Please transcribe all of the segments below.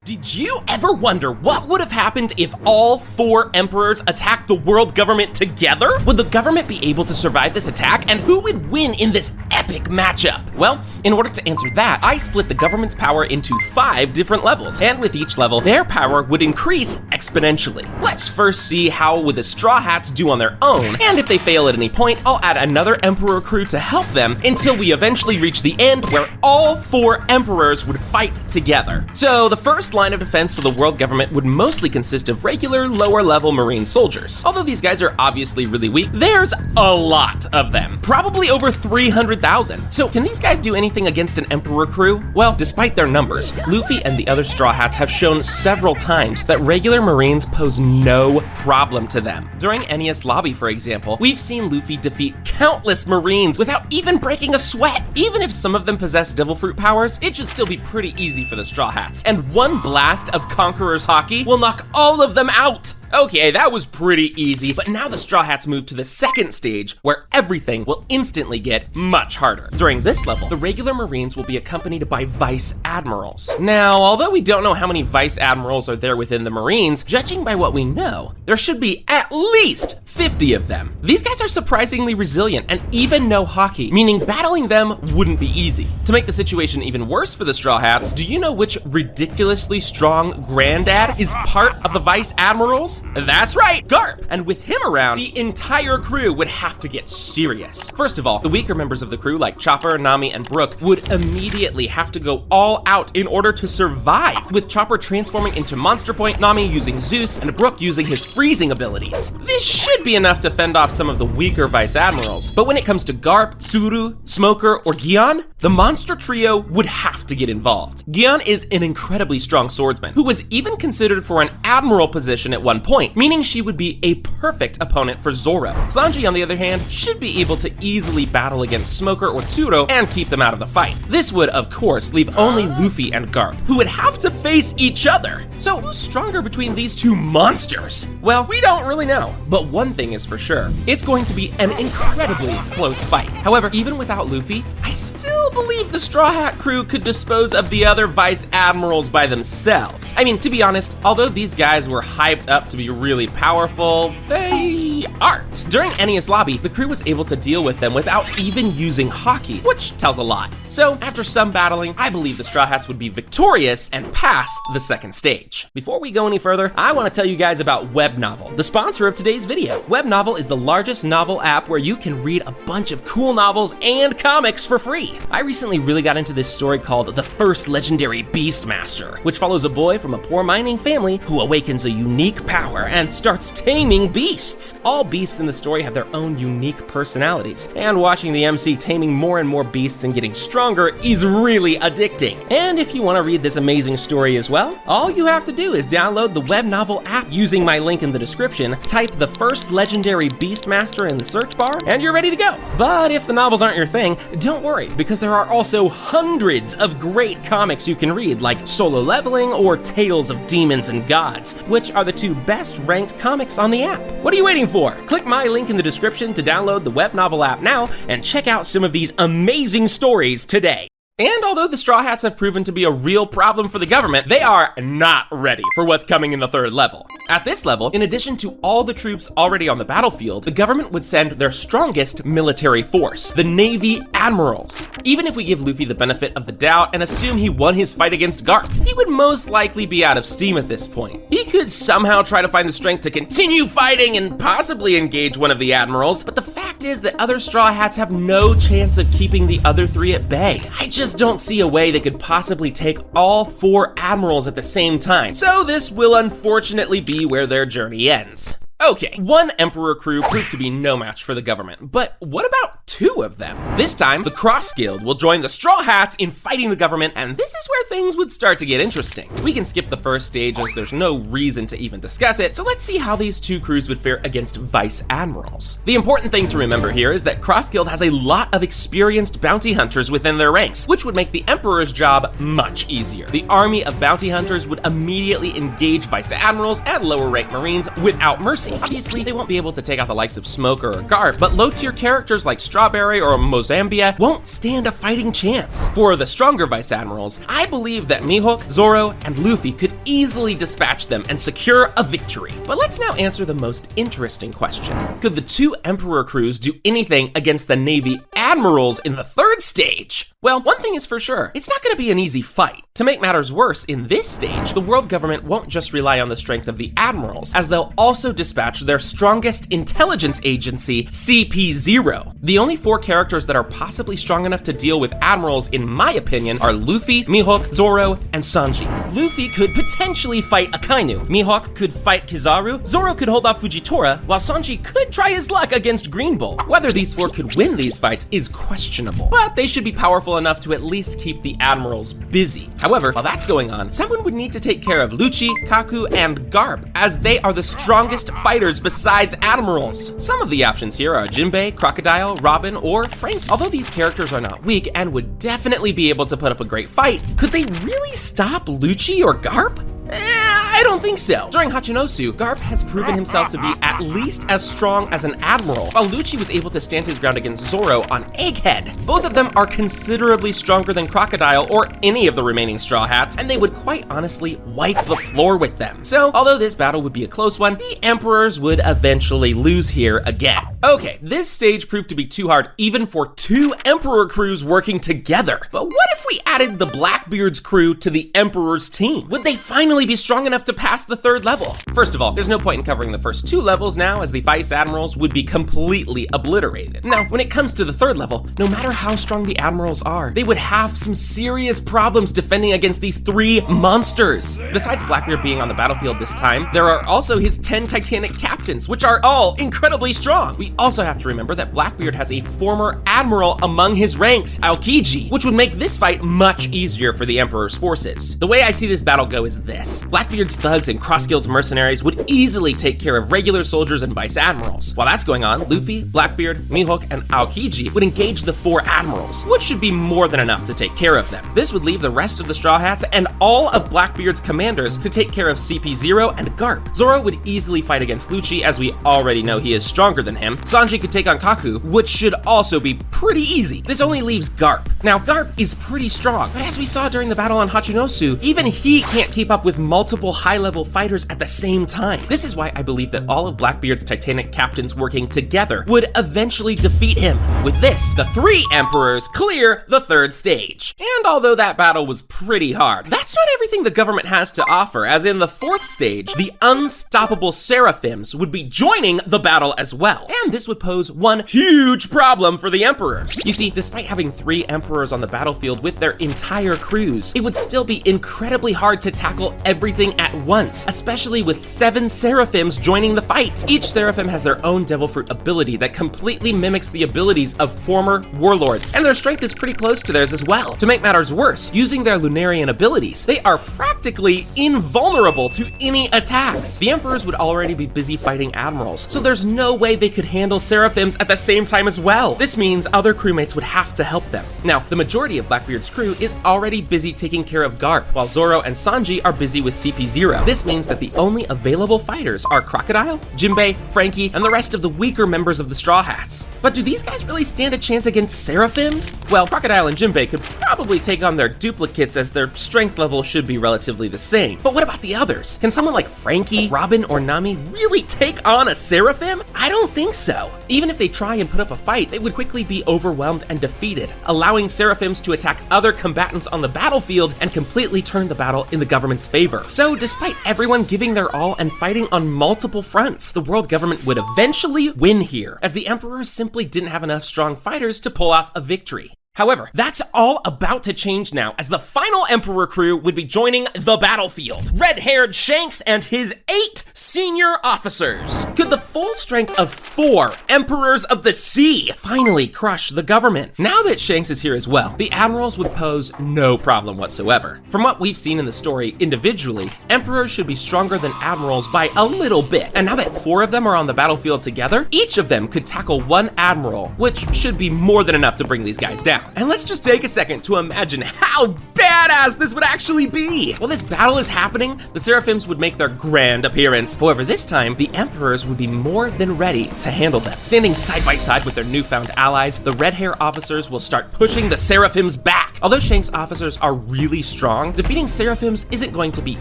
Did you ever wonder what would have happened if all 4 emperors attacked the world government together? Would the government be able to survive this attack, and who would win in this epic matchup? Well, in order to answer that, I split the government's power into 5 different levels, and with each level, their power would increase exponentially. Let's first see how would the Straw Hats do on their own, and if they fail at any point, I'll add another emperor crew to help them until we eventually reach the end where all 4 emperors would fight together. So the first line of defense for the world government would mostly consist of regular lower level marine soldiers. Although these guys are obviously really weak, there's a lot of them, probably over 300,000. So can these guys do anything against an emperor crew? Well, despite their numbers, Luffy and the other Straw Hats have shown several times that regular marines pose no problem to them. During 𝐂𝐵𝐴𝑠 Lobby, for example, we've seen Luffy defeat countless marines without even breaking a sweat. Even if some of them possess devil fruit powers, it should still be pretty easy for the Straw Hats, and one blast of 𝐶𝐿⁴ Haki will knock all of them out. Okay, that was pretty easy, but now the Straw Hats move to the second stage, where everything will instantly get much harder. During this level, the regular Marines will be accompanied by Vice Admirals. Now, although we don't know how many Vice Admirals are there within the Marines, judging by what we know, there should be at least 50 of them. These guys are surprisingly resilient and even know Haki, meaning battling them wouldn't be easy. To make the situation even worse for the Straw Hats, do you know which ridiculously strong granddad is part of the Vice Admirals? That's right, 𝐴𝐵𝐴𝑟𝐵! And with him around, the entire crew would have to get serious. First of all, the weaker members of the crew like Chopper, Nami, and Brook would immediately have to go all out in order to survive, with Chopper transforming into Monster Point, Nami using Zeus, and Brook using his freezing abilities. This should be enough to fend off some of the weaker Vice Admirals, but when it comes to 𝐴𝐵, Tsuru, Smoker, or 𝐿, the monster trio would have to get involved. 𝐿 is an incredibly strong swordsman, who was even considered for an admiral position at one point, meaning she would be a perfect opponent for Zoro. Sanji, on the other hand, should be able to easily battle against Smoker or Tsuru and keep them out of the fight. This would, of course, leave only Luffy and 𝐴𝐵, who would have to face each other. So who's stronger between these two monsters? Well, we don't really know, but one thing is for sure, it's going to be an incredibly close fight. However, even without Luffy, I still believe the Straw Hat crew could dispose of the other Vice Admirals by themselves. I mean, to be honest, although these guys were hyped up to be really powerful, they aren't. During 𝐂𝐵𝐴𝑠 Lobby, the crew was able to deal with them without even using Haki, which tells a lot. So after some battling, I believe the Straw Hats would be victorious and pass the second stage. Before we go any further, I want to tell you guys about WebNovel, the sponsor of today's video. WebNovel is the largest novel app where you can read a bunch of cool novels and comics for free. I recently really got into this story called The First Legendary Beastmaster, which follows a boy from a poor mining family who awakens a unique power and starts taming beasts. All beasts in the story have their own unique personalities, and watching the MC taming more and more beasts and getting stronger is really addicting. And if you want to read this amazing story as well, all you have to do is download the WebNovel app using my link in the description, type The First Legendary Beastmaster in the search bar, and you're ready to go. But if the novels aren't your thing, don't worry, because there are also hundreds of great comics you can read, like Solo Leveling or Tales of Demons and Gods, which are the 2 best ranked comics on the app. What are you waiting for? Click my link in the description to download the WebNovel app now and check out some of these amazing stories today. And although the Straw Hats have proven to be a real problem for the government, they are not ready for what's coming in the 3rd level. At this level, in addition to all the troops already on the battlefield, the government would send their strongest military force, the Navy Admirals. Even if we give Luffy the benefit of the doubt and assume he won his fight against 𝐴𝐵, he would most likely be out of steam at this point. He could somehow try to find the strength to continue fighting and possibly engage one of the admirals, but the fact is that other Straw Hats have no chance of keeping the other 3 at bay. I just don't see a way they could possibly take all 4 admirals at the same time, so this will unfortunately be where their journey ends. Okay, 1 Emperor crew proved to be no match for the government, but what about 2 of them? This time, the Cross Guild will join the Straw Hats in fighting the government, and this is where things would start to get interesting. We can skip the first stage as there's no reason to even discuss it, so let's see how these 2 crews would fare against Vice Admirals. The important thing to remember here is that Cross Guild has a lot of experienced bounty hunters within their ranks, which would make the Emperor's job much easier. The army of bounty hunters would immediately engage Vice Admirals and lower rank Marines without mercy. Obviously, they won't be able to take out the likes of Smoker or Garp, but low-tier characters like Strawberry or Mozambia won't stand a fighting chance. For the stronger Vice Admirals, I believe that Mihawk, Zoro, and Luffy could easily dispatch them and secure a victory. But let's now answer the most interesting question. Could the two Emperor crews do anything against the Navy Admirals in the third stage? Well, one thing is for sure, it's not going to be an easy fight. To make matters worse, in this stage, the world government won't just rely on the strength of the Admirals, as they'll also dispatch their strongest intelligence agency, CP0. The only 4 characters that are possibly strong enough to deal with Admirals, in my opinion, are Luffy, Mihawk, Zoro, and Sanji. Luffy could potentially fight Akainu, Mihawk could fight Kizaru, Zoro could hold off Fujitora, while Sanji could try his luck against Green Bull. Whether these 4 could win these fights is questionable, but they should be powerful enough to at least keep the Admirals busy. However, while that's going on, someone would need to take care of Lucci, Kaku, and Garp, as they are the strongest fighters besides Admirals. Some of the options here are Jinbei, Crocodile, Robin, or Frank. Although these characters are not weak and would definitely be able to put up a great fight, could they really stop Lucci or Garp? I don't think so. During Hachinosu, Garp has proven himself to be at least as strong as an admiral, while Lucci was able to stand his ground against Zoro on Egghead. Both of them are considerably stronger than Crocodile or any of the remaining Straw Hats, and they would quite honestly wipe the floor with them. So, although this battle would be a close one, the Emperors would eventually lose here again. Okay, this stage proved to be too hard even for 2 Emperor crews working together. But what if we added the Blackbeard's crew to the Emperor's team? Would they finally be strong enough to pass the 3rd level? First of all, there's no point in covering the first 2 levels now, as the Vice Admirals would be completely obliterated. Now, when it comes to the 3rd level, no matter how strong the Admirals are, they would have some serious problems defending against these 3 monsters. Besides Blackbeard being on the battlefield this time, there are also his 10 Titanic captains, which are all incredibly strong. We also have to remember that Blackbeard has a former admiral among his ranks, Aokiji, which would make this fight much easier for the Emperor's forces. The way I see this battle go is this. Blackbeard's thugs and Cross-Guild's mercenaries would easily take care of regular soldiers and Vice Admirals. While that's going on, Luffy, Blackbeard, Mihawk, and Aokiji would engage the 4 Admirals, which should be more than enough to take care of them. This would leave the rest of the Straw Hats and all of Blackbeard's commanders to take care of CP0 and Garp. Zoro would easily fight against Lucci, as we already know he is stronger than him. Sanji could take on Kaku, which should also be pretty easy. This only leaves Garp. Now, Garp is pretty strong, but as we saw during the battle on Hachinosu, even he can't keep up with multiple high-level fighters at the same time. This is why I believe that all of Blackbeard's Titanic captains working together would eventually defeat him. With this, the 3 Emperors clear the 3rd stage. And although that battle was pretty hard, that's not everything the government has to offer, as in the 4th stage, the unstoppable Seraphims would be joining the battle as well. And this would pose one huge problem for the Emperors. You see, despite having 3 Emperors on the battlefield with their entire crews, it would still be incredibly hard to tackle everything at once, especially with 7 Seraphims joining the fight. Each Seraphim has their own Devil Fruit ability that completely mimics the abilities of former warlords, and their strength is pretty close to theirs as well. To make matters worse, using their Lunarian abilities, they are practically invulnerable to any attacks. The Emperors would already be busy fighting Admirals, so there's no way they could handle Seraphims at the same time as well. This means other crewmates would have to help them. Now, the majority of Blackbeard's crew is already busy taking care of Garp, while Zoro and Sanji are busy with CP0. This means that the only available fighters are Crocodile, Jinbei, Frankie, and the rest of the weaker members of the Straw Hats. But do these guys really stand a chance against Seraphims? Well, Crocodile and Jinbei could probably take on their duplicates, as their strength level should be relatively the same. But what about the others? Can someone like Frankie, Robin, or Nami really take on a Seraphim? I don't think so. Even if they try and put up a fight, they would quickly be overwhelmed and defeated, allowing Seraphims to attack other combatants on the battlefield and completely turn the battle in the government's favor. So despite everyone giving their all and fighting on multiple fronts, the world government would eventually win here, as the Emperors simply didn't have enough strong fighters to pull off a victory. However, that's all about to change now, as the final Emperor crew would be joining the battlefield. Red-haired Shanks and his 8 senior officers. Could the full strength of 4 Emperors of the Sea finally crush the government? Now that Shanks is here as well, the Admirals would pose no problem whatsoever. From what we've seen in the story individually, Emperors should be stronger than Admirals by a little bit. And now that 4 of them are on the battlefield together, each of them could tackle 1 Admiral, which should be more than enough to bring these guys down. And let's just take a second to imagine how badass this would actually be. While this battle is happening, the Seraphims would make their grand appearance. However, this time, the Emperors would be more than ready to handle them. Standing side by side with their newfound allies, the red hair officers will start pushing the Seraphims back. Although Shanks' officers are really strong, defeating Seraphims isn't going to be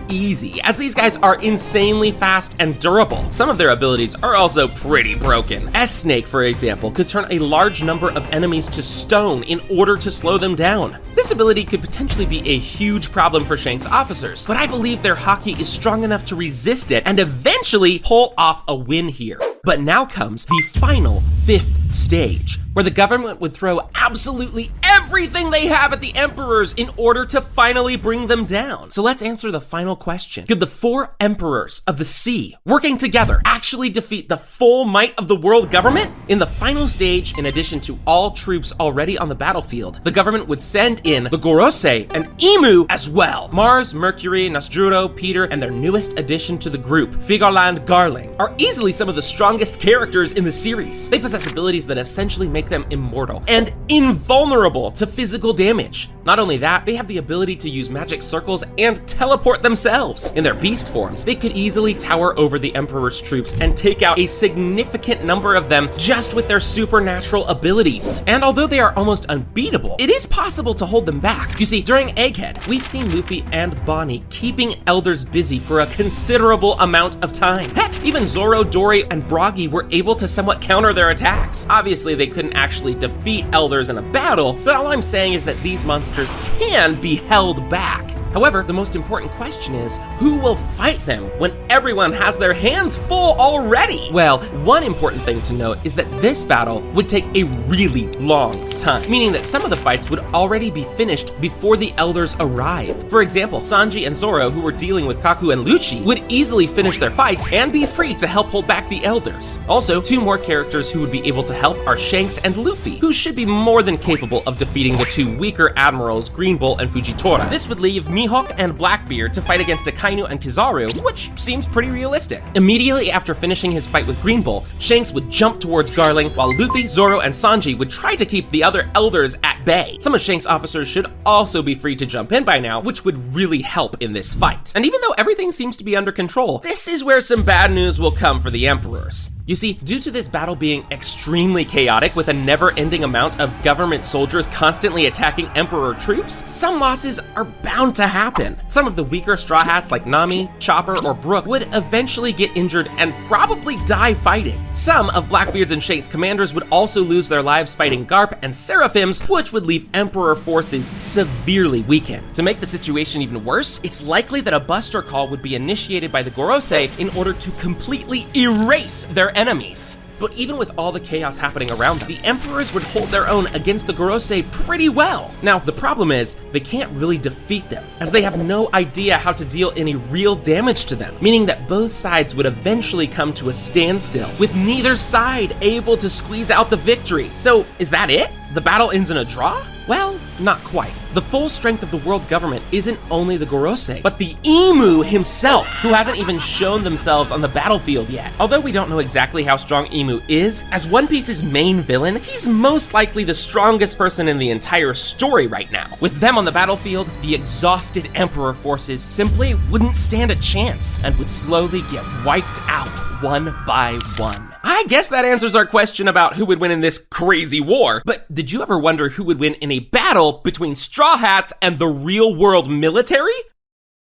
easy, as these guys are insanely fast and durable. Some of their abilities are also pretty broken. S-Snake, for example, could turn a large number of enemies to stone in order to slow them down. This ability could potentially be a huge problem for Shanks' officers, but I believe their haki is strong enough to resist it and eventually pull off a win here. But now comes the final 5th stage, where the government would throw absolutely everything they have at the Emperors in order to finally bring them down. So let's answer the final question. Could the 4 Emperors of the Sea, working together, actually defeat the full might of the world government? In the final stage, in addition to all troops already on the battlefield, the government would send in the 𝐿 and emu as well. Mars, Mercury, Nostromo, Peter, and their newest addition to the group, 𝐵𝐵𝐺𝐵𝐺𝐵𝐺, are easily some of the strongest characters in the series. They possess abilities that essentially make them immortal and invulnerable to physical damage. Not only that, they have the ability to use magic circles and teleport themselves. In their beast forms, they could easily tower over the Emperor's troops and take out a significant number of them just with their supernatural abilities. And although they are almost unbeatable, it is possible to hold them back. You see, during Egghead, we've seen Luffy and Bonnie keeping elders busy for a considerable amount of time. Heck, even Zoro, Dory, and Broggy were able to somewhat counter their attacks. Obviously, they couldn't actually defeat elders in a battle, but all I'm saying is that these monsters can be held back. However, the most important question is, who will fight them when everyone has their hands full already? Well, one important thing to note is that this battle would take a really long time, meaning that some of the fights would already be finished before the elders arrive. For example, Sanji and Zoro, who were dealing with Kaku and Lucci, would easily finish their fights and be free to help hold back the elders. Also, 2 more characters who would be able to help are Shanks and Luffy, who should be more than capable of defeating the 2 weaker admirals, Green Bull and Fujitora. This would leave Mihawk and Blackbeard to fight against Akainu and Kizaru, which seems pretty realistic. Immediately after finishing his fight with Green Bull, Shanks would jump towards Garling, while Luffy, Zoro, and Sanji would try to keep the other elders at bay. Some of Shanks' officers should also be free to jump in by now, which would really help in this fight. And even though everything seems to be under control, this is where some bad news will come for the Emperors. You see, due to this battle being extremely chaotic with a never-ending amount of government soldiers constantly attacking Emperor troops, some losses are bound to happen. Some of the weaker Straw Hats like Nami, Chopper, or Brook would eventually get injured and probably die fighting. Some of Blackbeard's and Shanks' commanders would also lose their lives fighting Garp and Seraphims, which would leave Emperor forces severely weakened. To make the situation even worse, it's likely that a Buster Call would be initiated by the 𝐵𝐺𝐿 in order to completely erase their enemies. But even with all the chaos happening around them, the Emperors would hold their own against the 𝐵𝐺𝐿 pretty well. Now, the problem is, they can't really defeat them, as they have no idea how to deal any real damage to them, meaning that both sides would eventually come to a standstill, with neither side able to squeeze out the victory. So, is that it? The battle ends in a draw? Well, not quite. The full strength of the world government isn't only the 𝐵𝐺𝐿, but the emu himself, who hasn't even shown themselves on the battlefield yet. Although we don't know exactly how strong Emu is, as One Piece's main villain, he's most likely the strongest person in the entire story right now. With them on the battlefield, the exhausted Emperor forces simply wouldn't stand a chance and would slowly get wiped out one by one. I guess that answers our question about who would win in this crazy war, but did you ever wonder who would win in a battle between Straw Hats and the real world military?